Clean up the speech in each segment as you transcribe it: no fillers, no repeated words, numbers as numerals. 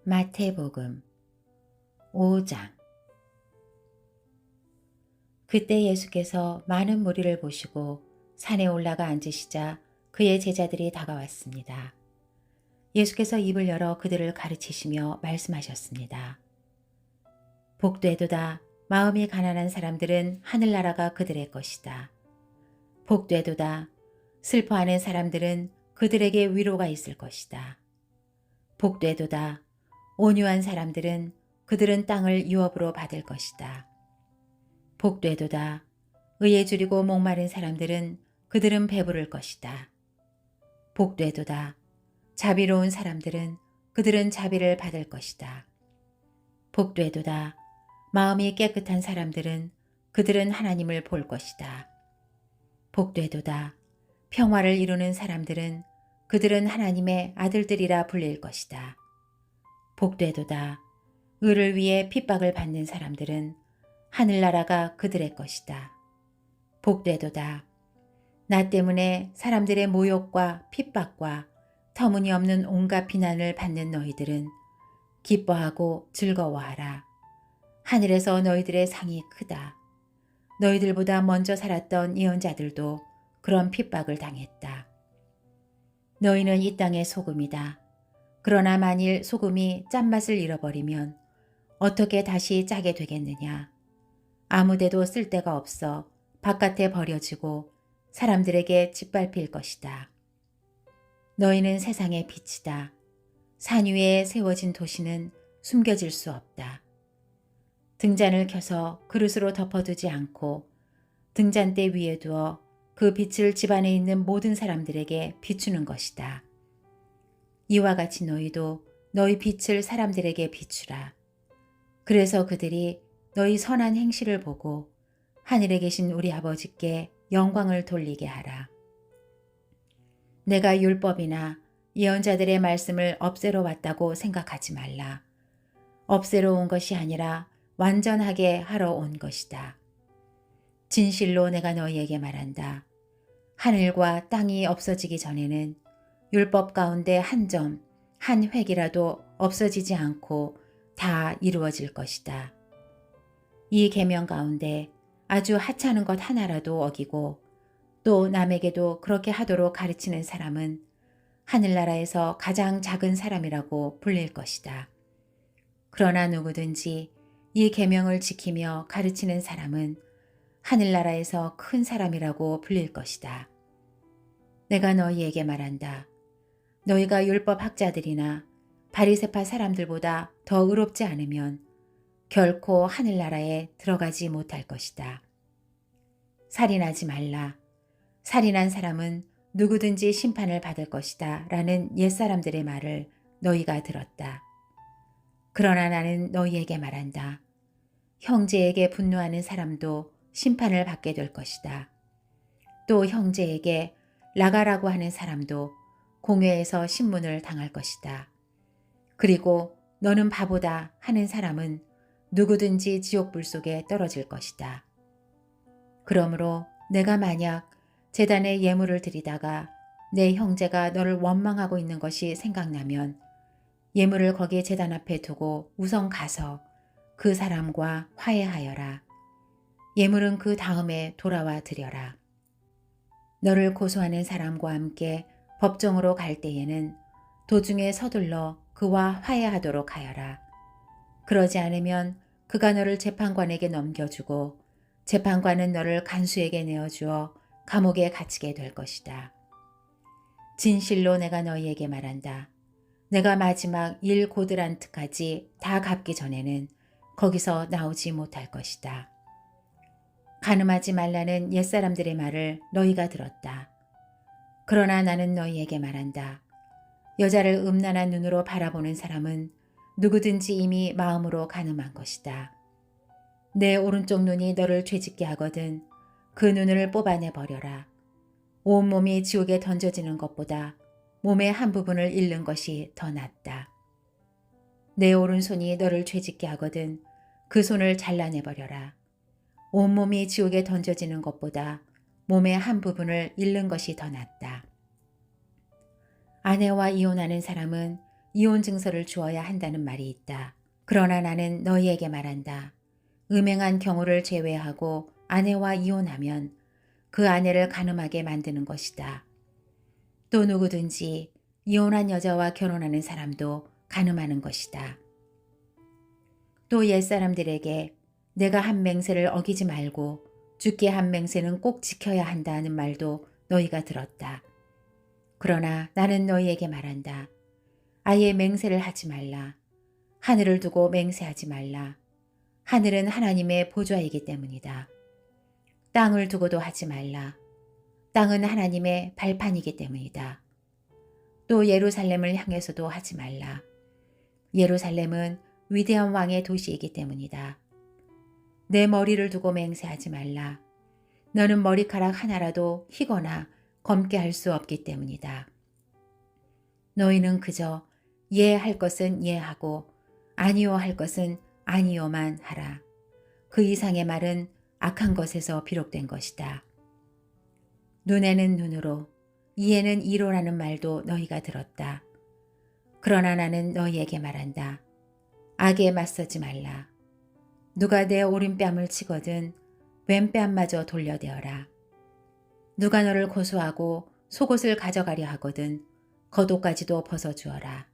마태복음 5장. 그때 예수께서 많은 무리를 보시고 산에 올라가 앉으시자 그의 제자들이 다가왔습니다. 예수께서 입을 열어 그들을 가르치시며 말씀하셨습니다. 복되도다. 마음이 가난한 사람들은 하늘나라가 그들의 것이다. 복되도다. 슬퍼하는 사람들은 그들에게 위로가 있을 것이다. 복되도다. 온유한 사람들은 그들은 땅을 유업으로 받을 것이다. 복되도다. 의에 줄이고 목마른 사람들은 그들은 배부를 것이다. 복되도다. 자비로운 사람들은 그들은 자비를 받을 것이다. 복되도다. 마음이 깨끗한 사람들은 그들은 하나님을 볼 것이다. 복되도다. 평화를 이루는 사람들은 그들은 하나님의 아들들이라 불릴 것이다. 복되도다. 의를 위해 핍박을 받는 사람들은 하늘나라가 그들의 것이다. 복되도다. 나 때문에 사람들의 모욕과 핍박과 터무니없는 온갖 비난을 받는 너희들은 기뻐하고 즐거워하라. 하늘에서 너희들의 상이 크다. 너희들보다 먼저 살았던 예언자들도 그런 핍박을 당했다. 너희는 이 땅의 소금이다. 그러나 만일 소금이 짠맛을 잃어버리면 어떻게 다시 짜게 되겠느냐. 아무데도 쓸데가 없어 바깥에 버려지고 사람들에게 짓밟힐 것이다. 너희는 세상의 빛이다. 산 위에 세워진 도시는 숨겨질 수 없다. 등잔을 켜서 그릇으로 덮어두지 않고 등잔대 위에 두어 그 빛을 집안에 있는 모든 사람들에게 비추는 것이다. 이와 같이 너희도 너희 빛을 사람들에게 비추라. 그래서 그들이 너희 선한 행실을 보고 하늘에 계신 우리 아버지께 영광을 돌리게 하라. 내가 율법이나 예언자들의 말씀을 없애러 왔다고 생각하지 말라. 없애러 온 것이 아니라 완전하게 하러 온 것이다. 진실로 내가 너희에게 말한다. 하늘과 땅이 없어지기 전에는 율법 가운데 한 점, 한 획이라도 없어지지 않고 다 이루어질 것이다. 이 계명 가운데 아주 하찮은 것 하나라도 어기고 또 남에게도 그렇게 하도록 가르치는 사람은 하늘나라에서 가장 작은 사람이라고 불릴 것이다. 그러나 누구든지 이 계명을 지키며 가르치는 사람은 하늘나라에서 큰 사람이라고 불릴 것이다. 내가 너희에게 말한다. 너희가 율법 학자들이나 바리새파 사람들보다 더 의롭지 않으면 결코 하늘나라에 들어가지 못할 것이다. 살인하지 말라. 살인한 사람은 누구든지 심판을 받을 것이다 라는 옛사람들의 말을 너희가 들었다. 그러나 나는 너희에게 말한다. 형제에게 분노하는 사람도 심판을 받게 될 것이다. 또 형제에게 나가라고 하는 사람도 공회에서 신문을 당할 것이다. 그리고 너는 바보다 하는 사람은 누구든지 지옥불 속에 떨어질 것이다. 그러므로 내가 만약 제단에 예물을 드리다가 내 형제가 너를 원망하고 있는 것이 생각나면 예물을 거기 제단 앞에 두고 우선 가서 그 사람과 화해하여라. 예물은 그 다음에 돌아와 드려라. 너를 고소하는 사람과 함께 법정으로 갈 때에는 도중에 서둘러 그와 화해하도록 하여라. 그러지 않으면 그가 너를 재판관에게 넘겨주고 재판관은 너를 간수에게 내어주어 감옥에 갇히게 될 것이다. 진실로 내가 너희에게 말한다. 내가 마지막 일 고드란트까지 다 갚기 전에는 거기서 나오지 못할 것이다. 간음하지 말라는 옛사람들의 말을 너희가 들었다. 그러나 나는 너희에게 말한다. 여자를 음란한 눈으로 바라보는 사람은 누구든지 이미 마음으로 간음한 것이다. 내 오른쪽 눈이 너를 죄짓게 하거든 그 눈을 뽑아내 버려라. 온몸이 지옥에 던져지는 것보다 몸의 한 부분을 잃는 것이 더 낫다. 내 오른손이 너를 죄짓게 하거든 그 손을 잘라내 버려라. 온몸이 지옥에 던져지는 것보다 몸의 한 부분을 잃는 것이 더 낫다. 아내와 이혼하는 사람은 이혼 증서를 주어야 한다는 말이 있다. 그러나 나는 너희에게 말한다. 음행한 경우를 제외하고 아내와 이혼하면 그 아내를 간음하게 만드는 것이다. 또 누구든지 이혼한 여자와 결혼하는 사람도 간음하는 것이다. 또 옛사람들에게 내가 한 맹세를 어기지 말고 주께 한 맹세는 꼭 지켜야 한다는 말도 너희가 들었다. 그러나 나는 너희에게 말한다. 아예 맹세를 하지 말라. 하늘을 두고 맹세하지 말라. 하늘은 하나님의 보좌이기 때문이다. 땅을 두고도 하지 말라. 땅은 하나님의 발판이기 때문이다. 또 예루살렘을 향해서도 하지 말라. 예루살렘은 위대한 왕의 도시이기 때문이다. 내 머리를 두고 맹세하지 말라. 너는 머리카락 하나라도 희거나 검게 할 수 없기 때문이다. 너희는 그저 예할 것은 예하고 아니요 할 것은 아니요만 하라. 그 이상의 말은 악한 것에서 비롯된 것이다. 눈에는 눈으로, 이에는 이로라는 말도 너희가 들었다. 그러나 나는 너희에게 말한다. 악에 맞서지 말라. 누가 내 오른뺨을 치거든 왼뺨마저 돌려대어라. 누가 너를 고소하고 속옷을 가져가려 하거든 겉옷까지도 벗어주어라.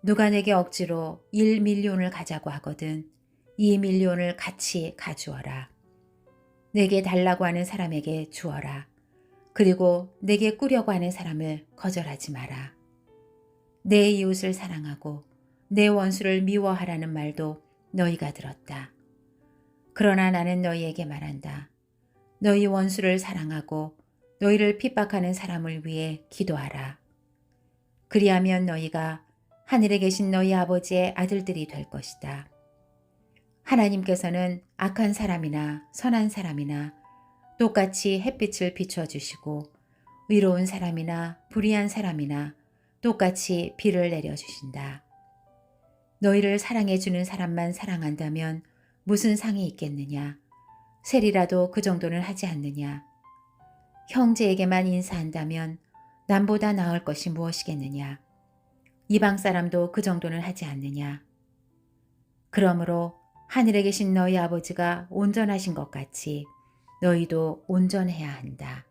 누가 내게 억지로 1밀리온을 가자고 하거든 2밀리온을 같이 가주어라. 내게 달라고 하는 사람에게 주어라. 그리고 내게 꾸려고 하는 사람을 거절하지 마라. 내 이웃을 사랑하고 내 원수를 미워하라는 말도 너희가 들었다. 그러나 나는 너희에게 말한다. 너희 원수를 사랑하고 너희를 핍박하는 사람을 위해 기도하라. 그리하면 너희가 하늘에 계신 너희 아버지의 아들들이 될 것이다. 하나님께서는 악한 사람이나 선한 사람이나 똑같이 햇빛을 비춰주시고 의로운 사람이나 불의한 사람이나 똑같이 비를 내려주신다. 너희를 사랑해주는 사람만 사랑한다면 무슨 상이 있겠느냐? 셀이라도 그 정도는 하지 않느냐? 형제에게만 인사한다면 남보다 나을 것이 무엇이겠느냐? 이방 사람도 그 정도는 하지 않느냐? 그러므로 하늘에 계신 너희 아버지가 온전하신 것 같이 너희도 온전해야 한다.